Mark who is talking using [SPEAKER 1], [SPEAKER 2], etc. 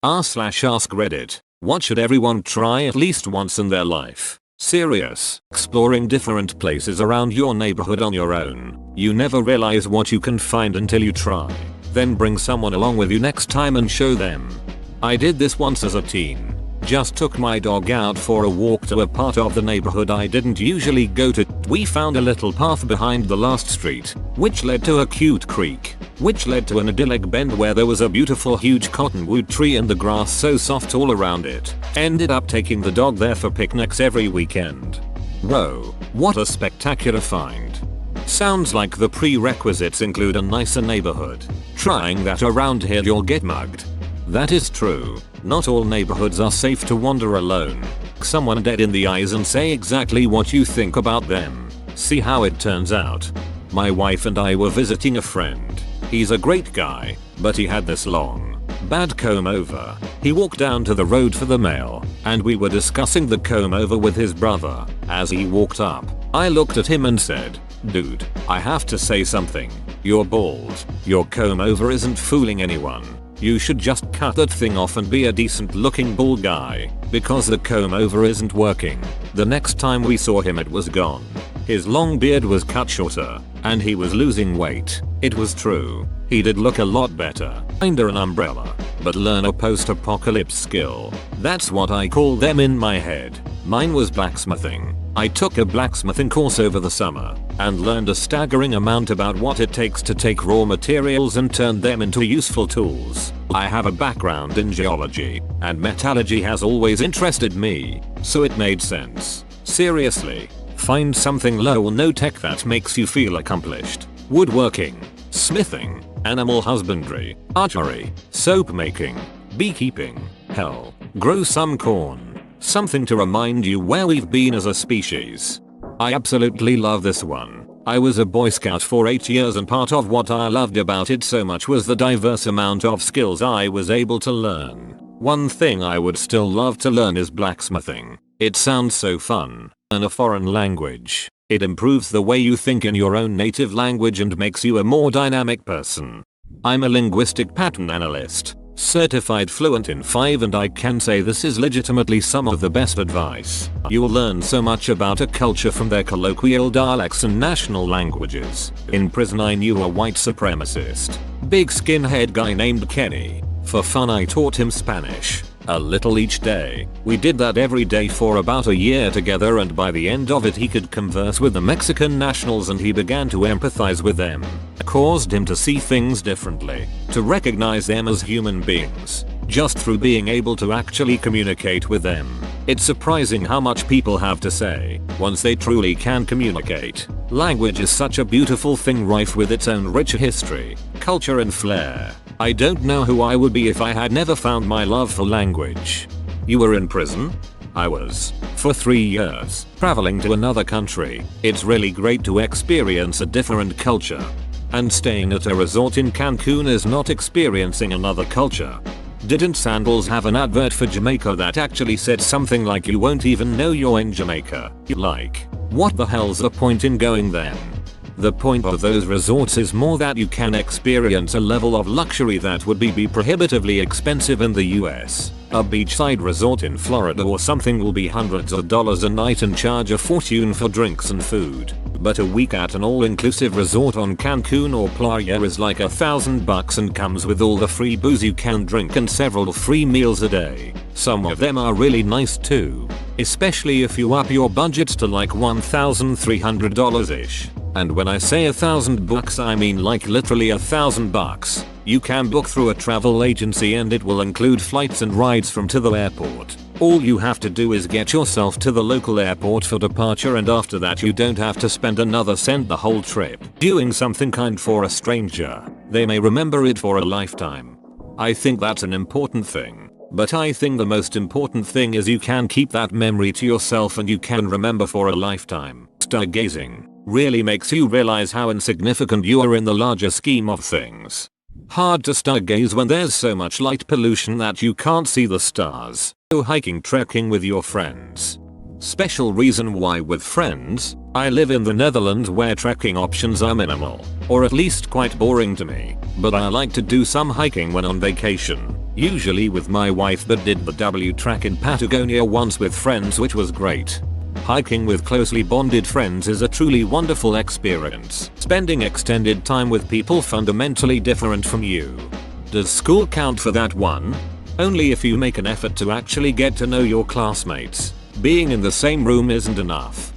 [SPEAKER 1] r/AskReddit. What should everyone try at least once in their life? Serious. Exploring different places around your neighborhood on your own. You never realize what you can find until you try. Then bring someone along with you next time and show them. I did this once as a teen. Just took my dog out for a walk to a part of the neighborhood I didn't usually go to. We found a little path behind the last street, which led to a cute creek, which led to an idyllic bend where there was a beautiful huge cottonwood tree and the grass so soft all around it. Ended up taking the dog there for picnics every weekend. Whoa, what a spectacular find. Sounds like the prerequisites include a nicer neighborhood. Trying that around here you'll get mugged. That is true. Not all neighborhoods are safe to wander alone. Someone dead in the eyes and say exactly what you think about them. See how it turns out. My wife and I were visiting a friend. He's a great guy, but he had this long, bad comb over. He walked down to the road for the mail, and we were discussing the comb over with his brother. As he walked up, I looked at him and said, "Dude, I have to say something. You're bald. Your comb over isn't fooling anyone. You should just cut that thing off and be a decent looking bald guy, because the comb over isn't working." The next time we saw him it was gone. His long beard was cut shorter, and he was losing weight. It was true. He did look a lot better. Under an umbrella. But learn a post-apocalypse skill. That's what I call them in my head. Mine was blacksmithing. I took a blacksmithing course over the summer and learned a staggering amount about what it takes to take raw materials and turn them into useful tools. I have a background in geology, and metallurgy has always interested me, so it made sense. Seriously, find something low or no tech that makes you feel accomplished. Woodworking, smithing, animal husbandry, archery, soap making, beekeeping, hell, grow some corn. Something to remind you where we've been as a species. I absolutely love this one. I was a Boy Scout for 8 years and part of what I loved about it so much was the diverse amount of skills I was able to learn. One thing I would still love to learn is blacksmithing. It sounds so fun. In a foreign language. It improves the way you think in your own native language and makes you a more dynamic person. I'm a linguistic pattern analyst. Certified fluent in 5 and I can say this is legitimately some of the best advice. You'll learn so much about a culture from their colloquial dialects and national languages. In prison I knew a white supremacist, big skinhead guy named Kenny. For fun I taught him Spanish. A little each day. We did that every day for about a year together and by the end of it he could converse with the Mexican nationals and he began to empathize with them. It caused him to see things differently, to recognize them as human beings, just through being able to actually communicate with them. It's surprising how much people have to say once they truly can communicate. Language is such a beautiful thing rife with its own rich history, culture and flair. I don't know who I would be if I had never found my love for language. You were in prison? I was. For 3 years, traveling to another country. It's really great to experience a different culture. And staying at a resort in Cancun is not experiencing another culture. Didn't Sandals have an advert for Jamaica that actually said something like you won't even know you're in Jamaica? Like, what the hell's the point in going then? The point of those resorts is more that you can experience a level of luxury that would be prohibitively expensive in the US. A beachside resort in Florida or something will be hundreds of dollars a night and charge a fortune for drinks and food. But a week at an all-inclusive resort on Cancun or Playa is like $1,000 and comes with all the free booze you can drink and several free meals a day. Some of them are really nice too. Especially if you up your budgets to like $1,300-ish. And when I say $1,000 I mean like literally $1,000. You can book through a travel agency and it will include flights and rides from to the airport. All you have to do is get yourself to the local airport for departure and after that you don't have to spend another cent the whole trip. Doing something kind for a stranger. They may remember it for a lifetime. I think that's an important thing. But I think the most important thing is you can keep that memory to yourself and you can remember for a lifetime. Stargazing really makes you realize how insignificant you are in the larger scheme of things. Hard to stargaze when there's so much light pollution that you can't see the stars. Go hiking, trekking with your friends. Special reason why with friends. I live in the Netherlands where trekking options are minimal, or at least quite boring to me, but I like to do some hiking when on vacation, usually with my wife, but did the W track in Patagonia once with friends, which was great. Hiking with closely bonded friends is a truly wonderful experience. Spending extended time with people fundamentally different from you. Does school count for that one? Only if you make an effort to actually get to know your classmates. Being in the same room isn't enough.